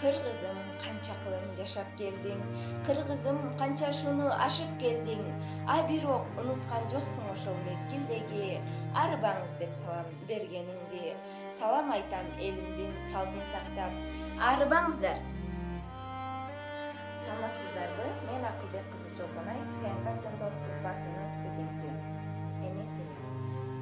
Kırgızım kança kılım жашап келдиң, Кыргызым канча шуну ашып келдиң, а бирок унуткан жоксуң ошол мезгилдеги арбаңыз деп салам бергениңди. Салам айтам элимдин салтын сактап, арбаңыздар. Саламатсыздарбы? Мен Акылбек кызы Чолпонай, КНК Чонтос группасынын студенти. Эне тили.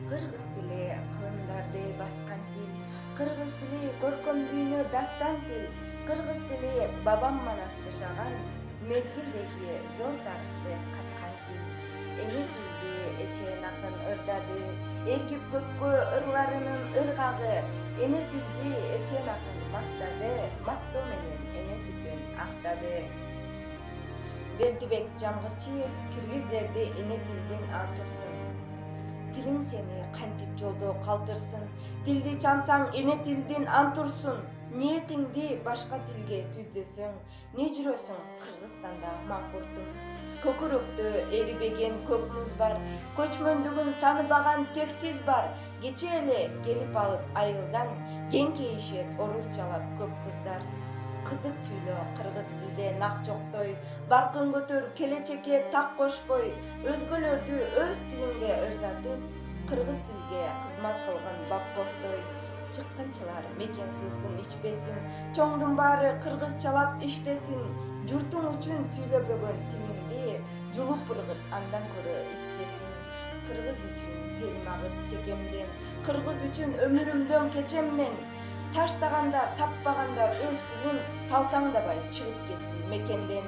Кыргыз тили кылымдарды баскан тил, кыргыз тили көркөм дүйнө дастан тил, кыргыз тили бабам манас жашаган мезгилдеги зор тарыхты каткан тил. Эне тилди эчен акын ырдады, эргип көккө ырларынын ыргагы. Эне тилди эчен акын мактады, мактоо менен эне сүтүн актады. Бердибек Жамгырчиев киргиздерди эне тилдин антурсын. Тилиң сени кантип жолдо калтырсын, тилди чансаң эне тилдин антурсун. Ниетиңди башка тилге түздөсөң, не жүрөсүң Кыргызстанда маңкуртум. Көкүрөктө эрибеген көк муз бар, көчмөндүгүн таныбаган тексиз бар. Кече эле келип алып айылдан, кең кейишет орусчалап көп кыздар. Кызык сүйлө кыргыз тилде нак жоктой, баркын көтөр келечекке так кошпой, өзгөлөрдү өз тилинде ырдатып, кыргыз тилге кызмат кылган бакковтой. Чыккынчылар мекен суусун ичпесин, чоңдун баары кыргызчалап иштесин. Журтуң үчүн сүйлөбөгөн тилиңди жулуп ыргыт, андан көрө итчесин. Кыргыз үчүн терим агып жекемден, кыргыз үчүн өмүрүмдөн кечем мен. Таштагандар, таппагандар өз тилин, талтаңдабай чыгып кетсин мекенден.